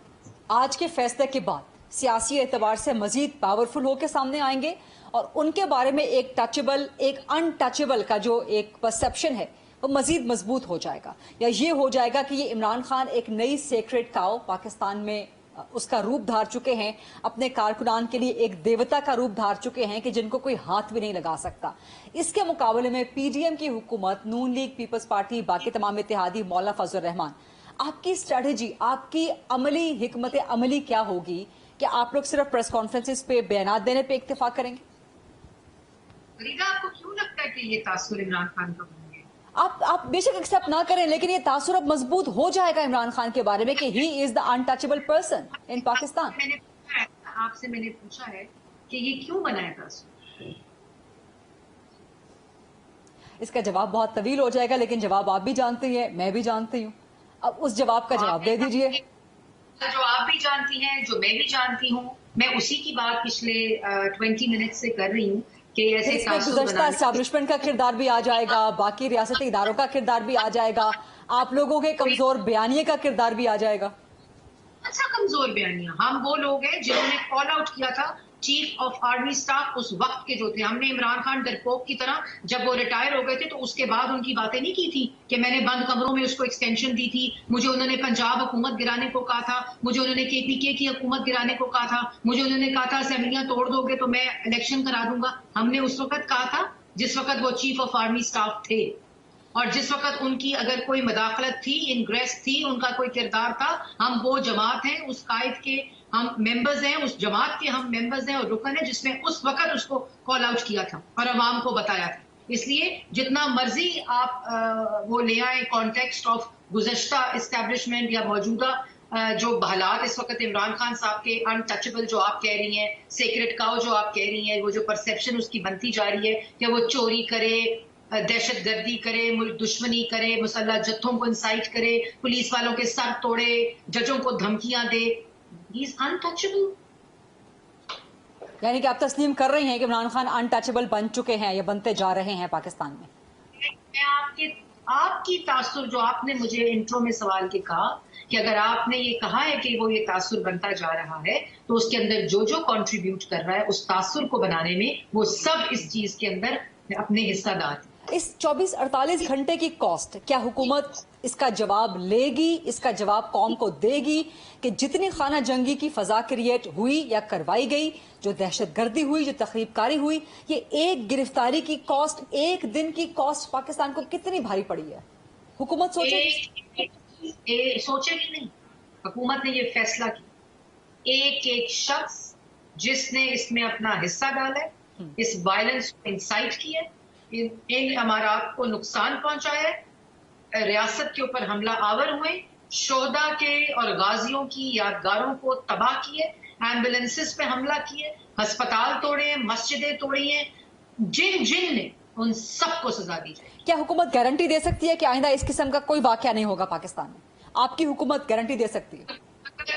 C: आज के फैसले के बाद सियासी एतबार से मजीद पावरफुल होकर सामने आएंगे और उनके बारे में एक टचेबल, एक अनटचेबल का जो एक परसेप्शन है वो मजीद मजबूत हो जाएगा, या ये हो जाएगा कि ये इमरान खान एक नई सेक्रेट काउ पाकिस्तान में उसका रूप धार चुके हैं, अपने कारकुनान के लिए एक देवता का रूप धार चुके हैं कि जिनको कोई हाथ भी नहीं लगा सकता। इसके मुकाबले में पीडीएम की हुकूमत, नून लीग, पीपल्स पार्टी, बाकी तमाम इत्तेहादी, मौलाना फजल रहमान, आपकी स्ट्रेटेजी, आपकी अमली हिकमत अमली क्या होगी? क्या आप लोग सिर्फ प्रेस कॉन्फ्रेंसेस पे बयान देने पे इत्तेफाक करेंगे?
D: फरीदा, आपको क्यों लगता है कि ये तासुर इमरान खान का होंगे?
C: आप बेशक एक्सेप्ट ना करें, लेकिन ये तासुर अब मजबूत हो जाएगा इमरान खान के बारे में कि he is the untouchable person in Pakistan.
D: आपसे मैंने पूछा है कि ये क्यों बना है तासुर?
C: इसका जवाब बहुत तवील हो जाएगा, लेकिन जवाब आप भी जानती हैं, मैं भी जानती हूँ। अब उस जवाब का जवाब दे दीजिए।
D: जो आप भी जानती हैं, जो मैं भी जानती हूँ, मैं उसी की बात पिछले 20 मिनट से कर रही हूँ कि ऐसे
C: गुज़श्ता एस्टैब्लिशमेंट का किरदार भी आ जाएगा, बाकी रियासती इदारों का किरदार भी आ जाएगा, आप लोगों के कमजोर बयानिए का किरदार भी आ जाएगा।
D: अच्छा, कमजोर बयानियां, हम वो लोग हैं जिन्होंने कॉल आउट किया था चीफ ऑफ आर्मी स्टाफ उस वक्त के जो थे। हमने इमरान खान डरपोक की तरह, जब वो रिटायर हो गए थे तो उसके बाद उनकी बातें नहीं की थी कि मैंने बंद कमरों में उसको एक्सटेंशन दी थी, मुझे उन्होंने पंजाब हुकूमत गिराने को कहा था, मुझे उन्होंने केपीके की हुकूमत गिराने को कहा था, मुझे उन्होंने कहा था असेंबलियां तोड़ दोगे तो मैं इलेक्शन करा दूंगा। हमने उस वक्त कहा था जिस वक्त वो चीफ ऑफ आर्मी स्टाफ थे, और जिस वक्त उनकी अगर कोई मदाखलत थी, इनग्रेस थी, उनका कोई किरदार था, हम वो जमात हैं, उस कायद के हम मेंबर्स हैं, उस जमात के हम मेंबर्स हैं और रुकन है जिसने उस वक्त उसको कॉल आउट किया था और अवाम को बताया था। इसलिए जितना मर्जी आप वो ले आए कॉन्टेक्स्ट ऑफ गुज़श्ता एस्टैब्लिशमेंट या मौजूदा जो हालात इस वक्त इमरान खान साहब के अनटचेबल जो आप कह रही हैं, सेक्रेट काउ जो आप कह रही हैं, वो जो परसेप्शन उसकी बनती जा रही है कि वो चोरी करे, दहशत गर्दी करे, मुल्क दुश्मनी करे, मुसल्लह जत्थों को इंसाइट करे, पुलिस वालों के सर तोड़े, जजों को धमकियां दे, ही इज अनटचेबल।
C: यानी कि आप तस्लीम कर रही हैं कि इमरान खान अनटचेबल बन चुके हैं या बनते जा रहे हैं पाकिस्तान में?
D: मैं आपकी तासुर जो आपने मुझे इंट्रो में सवाल के कहा कि अगर आपने ये कहा है कि वो ये तासुर बनता जा रहा है तो उसके अंदर जो जो कंट्रीब्यूट कर रहा है उस तासुर को बनाने में वो सब इस चीज के अंदर अपने हिस्सादार।
C: इस 24-48 घंटे की कॉस्ट क्या हुकूमत इसका जवाब लेगी, इसका जवाब कौम को देगी कि जितनी खाना जंगी की फजा क्रिएट हुई या करवाई गई, जो दहशत गर्दी हुई, जो तखरीबकारी हुई, ये एक गिरफ्तारी की कॉस्ट, एक दिन की कॉस्ट पाकिस्तान को कितनी भारी पड़ी है? हुकूमत सोचेगी?
D: सोचेगी नहीं। हुकूमत ने ये फैसला किया, एक एक शख्स जिसने इसमें अपना हिस्सा डाला है, इस वायलेंस को इंसाइट किया, इन अमारात को नुकसान पहुंचाया है, रियासत के ऊपर हमला आवर हुए, शोहदा के और गाजियों की यादगारों को तबाह किए, एम्बुलेंसेस पे हमला किए, अस्पताल तोड़े, मस्जिदें तोड़ी हैं, जिन ने उन सबको सजा दी जाए।
C: क्या हुकूमत गारंटी दे सकती है कि आइंदा इस किस्म का कोई वाकया नहीं होगा पाकिस्तान में? आपकी हुकूमत गारंटी दे सकती है?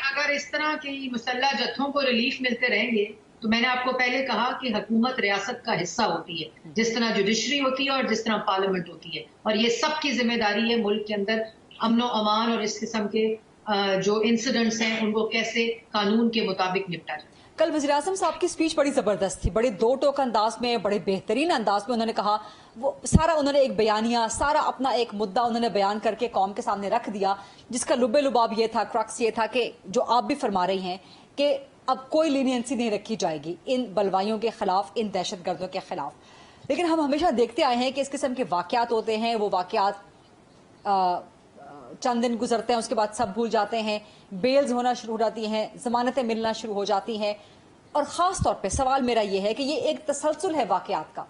D: अगर इस तरह की मुसल्लह जत्थों को रिलीफ मिलते रहेंगे तो मैंने आपको पहले कहा कि हुकूमत रियासत का हिस्सा होती है, जिस तरह जुडिशरी होती है और जिस तरह पार्लियामेंट होती है, और ये सबकी जिम्मेदारी है मुल्क के अंदर अमन व अमान और इस किस्म के जो इंसिडेंट्स हैं उनको कैसे कानून के मुताबिक निपटा जाए।
C: कल वज़ीर आज़म साहब की स्पीच बड़ी जबरदस्त थी, बड़े दो टोक अंदाज में, बड़े बेहतरीन अंदाज में उन्होंने कहा, वो सारा उन्होंने एक बयानिया, सारा अपना एक मुद्दा उन्होंने बयान करके कौम के सामने रख दिया, जिसका लुबे लुबाब ये था, क्रक्स ये था कि जो आप भी फरमा रही हैं कि अब कोई लीनियंसी नहीं रखी जाएगी इन बलवाइयों के खिलाफ, इन दहशतगर्दों के खिलाफ। लेकिन हम हमेशा देखते आए हैं कि इस किस्म के वाकयात होते हैं, वो वाकयात चंद दिन गुजरते हैं, उसके बाद सब भूल जाते हैं, बेल्स होना शुरू हो जाती हैं, जमानतें मिलना शुरू हो जाती हैं। और ख़ास तौर पे सवाल मेरा ये है कि ये एक तसलसल है वाकयात का।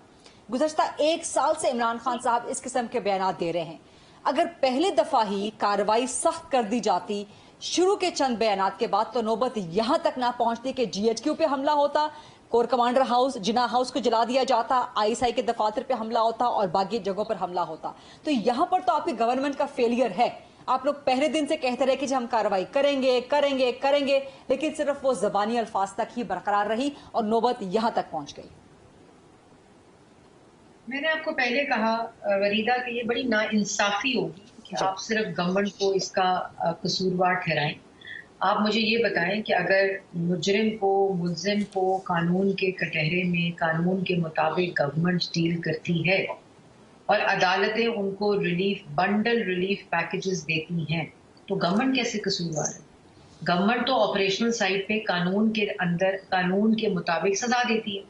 C: गुज़श्ता 1 साल से इमरान खान साहब इस किस्म के बयानात दे रहे हैं। अगर पहली दफ़ा ही कार्रवाई सख्त कर दी जाती शुरू के चंद बयानात के बाद, तो नौबत यहाँ तक ना पहुँचती कि GHQ पे हमला होता, कोर कमांडर हाउस, जिना हाउस को जला दिया जाता, ISI के दफातर पे हमला होता और बाकी जगहों पर हमला होता। तो यहाँ पर तो आपकी गवर्नमेंट का फेलियर है। आप लोग पहले दिन से कहते रहे कि हम कार्रवाई करेंगे करेंगे करेंगे, लेकिन सिर्फ वो ज़बानी अल्फाज तक ही बरकरार रही और नौबत यहाँ तक पहुँच गई।
D: मैंने आपको पहले कहा वरीदा कि ये बड़ी नाइंसाफी होगी कि आप सिर्फ गवर्नमेंट को इसका कसूरवार ठहराएं। आप मुझे ये बताएं कि अगर मुजरिम को, मुल्जिम को कानून के कटहरे में कानून के मुताबिक गवर्नमेंट डील करती है और अदालतें उनको बंडल रिलीफ पैकेजेस देती हैं, तो गवर्नमेंट कैसे कसूरवार है? गवर्नमेंट तो ऑपरेशनल साइड पे कानून के अंदर कानून के मुताबिक सजा देती है।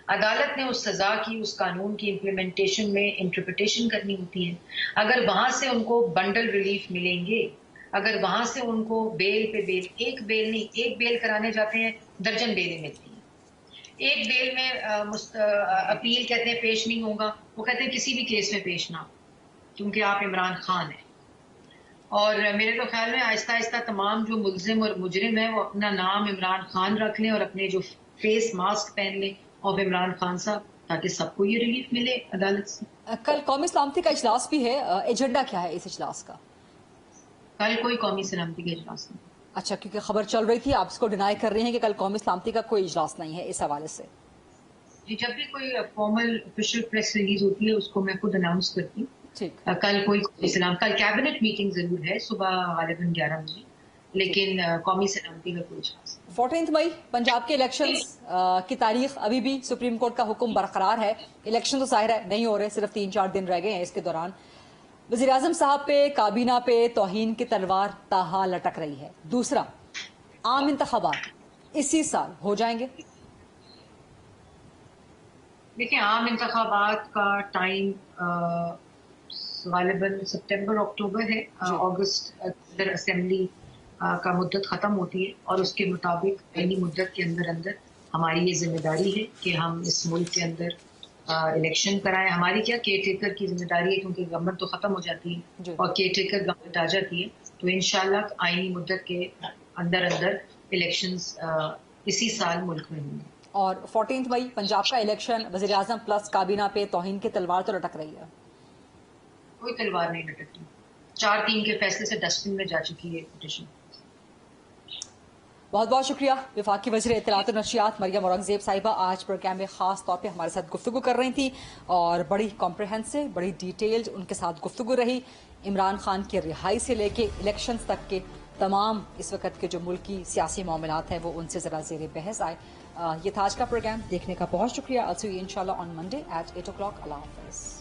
D: अदालत ने उस सजा की, उस कानून की इम्प्लीमेंटेशन में इंटरप्रिटेशन करनी होती है। अगर वहां से उनको बंडल रिलीफ मिलेंगे, अगर वहां से उनको बेल पे बेल, एक बेल नहीं, एक बेल कराने जाते हैं दर्जन बेलें मिलती हैं। एक बेल में अपील कहते हैं पेश नहीं होगा, वो कहते हैं किसी भी केस में पेश ना, क्योंकि आप इमरान खान हैं। और मेरे तो ख्याल में आहिस्ता आहिस्ता तमाम जो मुल्जिम और मुजरिम है वो अपना नाम इमरान खान रख लें और अपने जो फेस मास्क पहन लें ऑफ इमरान खान साहब, ताकि सबको ये रिलीफ मिले अदालत से।
C: कल कौमी सलामती का इजलास भी है, एजेंडा क्या है इस इजलास का?
D: कल कोई कौमी सलामती का इजलास नहीं।
C: अच्छा, क्योंकि खबर चल रही थी, आप इसको डिनाई कर रही हैं कि कल कौमी सलामती का कोई इजलास नहीं है, इस हवाले से?
D: जी, जब भी कोई फॉर्मल ऑफिशियल प्रेस रिलीज होती है उसको मैं खुद अनाउंस करती हूँ। कल कोई कल कैबिनेट मीटिंग जरूर है सुबह गालिबन 11 बजे, लेकिन कौमी सलामती का कोई इजलास।
C: 14 मई पंजाब के इलेक्शंस की तारीख अभी भी सुप्रीम कोर्ट का हुक्म बरकरार है। इलेक्शन तो जाहिर है नहीं हो रहे, सिर्फ 3-4 दिन रह गए हैं। इसके दौरान वज़ीर आज़म साहब पे, काबीना पे तौहीन की तलवार ताहा लटक रही है। दूसरा, आम इंतखाबात इसी साल हो जाएंगे।
D: देखिए, आम इंतखाबात का टाइम गालिबन सितंबर अक्टूबर है। अगस्त अंदर असेंबली का मुद्दत ख़त्म होती है और उसके मुताबिक आईनी मुद्दत के अंदर अंदर हमारी ये जिम्मेदारी है कि हम इस मुल्क के अंदर इलेक्शन कराएं। हमारी क्या केयर टेकर की जिम्मेदारी है, क्योंकि गवर्नमेंट तो ख़त्म हो जाती है और केयर टेकर गवर्नमेंट आ जाती है। तो इंशाल्लाह आईनी मुद्दत के अंदर अंदर इलेक्शंस इसी साल मुल्क में होंगे।
C: और 14 मई पंजाब का इलेक्शन, वज़ीर आज़म प्लस काबीना पे तौहीन की तलवार तो लटक रही है।
D: कोई तलवार नहीं लटकती। 4-3 के फैसले से डस्टबिन में जा चुकी है पिटीशन।
C: बहुत बहुत शुक्रिया वफाकी वज़ीर इत्तलात और नशियात मरियम औरंगज़ेब साहिबा आज प्रोग्राम में ख़ास तौर पे हमारे साथ गुफ्तगू कर रही थी और बड़ी कॉम्प्रहेंसिव, बड़ी डिटेल्ड उनके साथ गुफ्तगू रही। इमरान खान की रिहाई से लेके इलेक्शंस तक के तमाम इस वक्त के जो मुल्की सियासी मामलात हैं वो उनसे ज़रा ज़ेर बहस आए। ये था आज का प्रोग्राम। देखने का बहुत शुक्रिया। I'll see you inshallah on Monday at 8 o'clock. Allah Hafiz.